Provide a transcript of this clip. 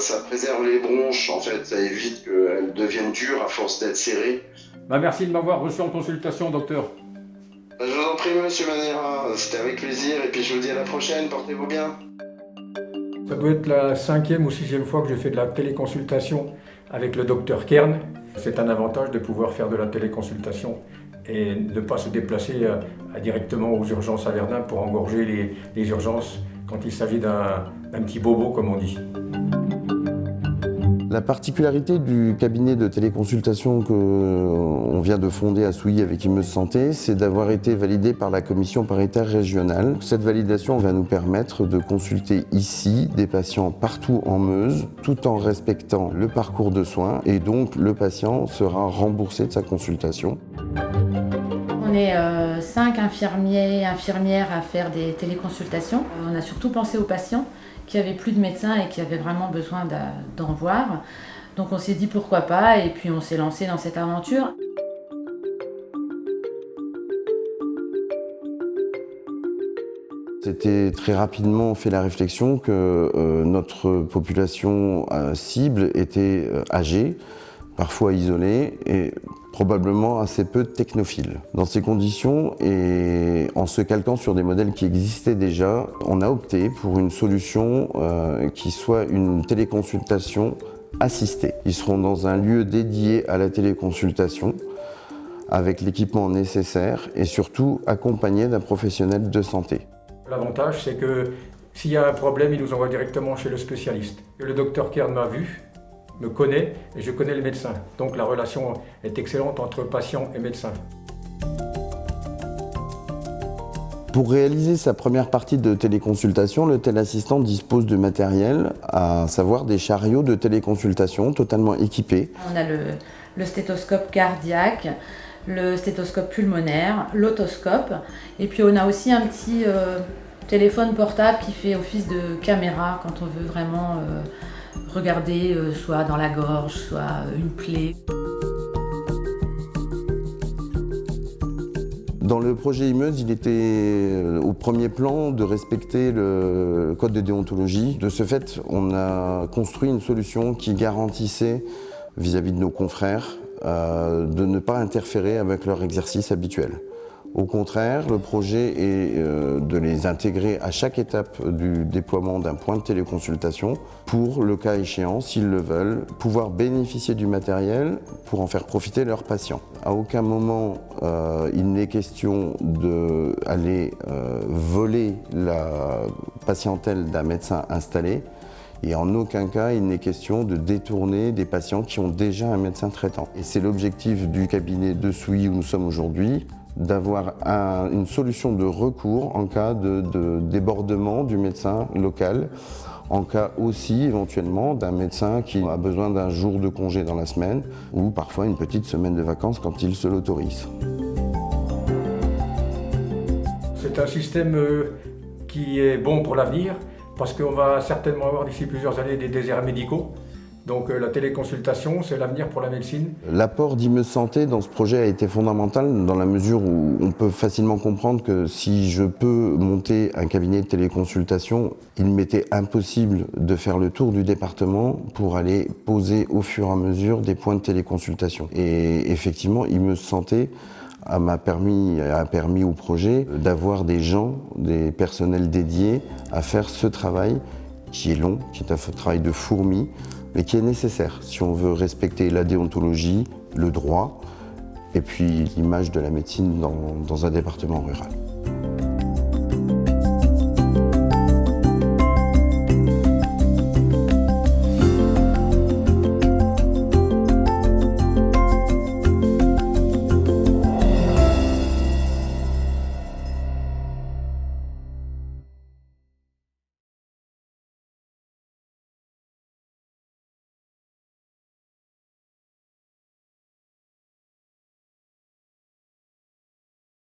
ça préserve les bronches, en fait, ça évite qu'elles deviennent dures à force d'être serrées. Merci de m'avoir reçu en consultation, docteur. Je vous en prie, monsieur Manera, c'était avec plaisir, et puis je vous dis à la prochaine, portez-vous bien. Ça doit être la 5e ou 6e fois que je fais de la téléconsultation avec le docteur Kern. C'est un avantage de pouvoir faire de la téléconsultation et ne pas se déplacer directement aux urgences à Verdun pour engorger les urgences quand il s'agit d'un petit bobo, comme on dit. La particularité du cabinet de téléconsultation qu'on vient de fonder à Souilly avec Imeuse Santé, c'est d'avoir été validé par la commission paritaire régionale. Cette validation va nous permettre de consulter ici des patients partout en Meuse, tout en respectant le parcours de soins, et donc le patient sera remboursé de sa consultation. On est 5 infirmiers et infirmières à faire des téléconsultations. On a surtout pensé aux patients qui n'avaient plus de médecin et qui avaient vraiment besoin d'en voir. Donc on s'est dit pourquoi pas, et puis on s'est lancé dans cette aventure. C'était très rapidement fait la réflexion que notre population cible était âgée, parfois isolée et probablement assez peu technophiles. Dans ces conditions et en se calquant sur des modèles qui existaient déjà, on a opté pour une solution qui soit une téléconsultation assistée. Ils seront dans un lieu dédié à la téléconsultation avec l'équipement nécessaire et surtout accompagnés d'un professionnel de santé. L'avantage, c'est que s'il y a un problème, il nous envoie directement chez le spécialiste. Et le docteur Kern m'a vu, me connaît et je connais le médecin. Donc la relation est excellente entre patient et médecin. Pour réaliser sa première partie de téléconsultation, le téléassistant dispose de matériel, à savoir des chariots de téléconsultation totalement équipés. On a le stéthoscope cardiaque, le stéthoscope pulmonaire, l'otoscope, et puis on a aussi un petit téléphone portable qui fait office de caméra quand on veut vraiment regarder soit dans la gorge, soit une plaie. Dans le projet Imeuse, il était au premier plan de respecter le code de déontologie. De ce fait, on a construit une solution qui garantissait vis-à-vis de nos confrères de ne pas interférer avec leur exercice habituel. Au contraire, le projet est de les intégrer à chaque étape du déploiement d'un point de téléconsultation pour, le cas échéant, s'ils le veulent, pouvoir bénéficier du matériel pour en faire profiter leurs patients. À aucun moment, il n'est question d'aller voler la patientèle d'un médecin installé. Et en aucun cas, il n'est question de détourner des patients qui ont déjà un médecin traitant. Et c'est l'objectif du cabinet de Souilly où nous sommes aujourd'hui, d'avoir une solution de recours en cas de débordement du médecin local, en cas aussi éventuellement d'un médecin qui a besoin d'un jour de congé dans la semaine ou parfois une petite semaine de vacances quand il se l'autorise. C'est un système qui est bon pour l'avenir parce qu'on va certainement avoir d'ici plusieurs années des déserts médicaux. Donc la téléconsultation, c'est l'avenir pour la médecine. L'apport d'Imeuse Santé dans ce projet a été fondamental dans la mesure où on peut facilement comprendre que si je peux monter un cabinet de téléconsultation, il m'était impossible de faire le tour du département pour aller poser au fur et à mesure des points de téléconsultation. Et effectivement, Imeuse Santé a permis au projet d'avoir des gens, des personnels dédiés à faire ce travail qui est long, qui est un travail de fourmi, mais qui est nécessaire si on veut respecter la déontologie, le droit et puis l'image de la médecine dans un département rural.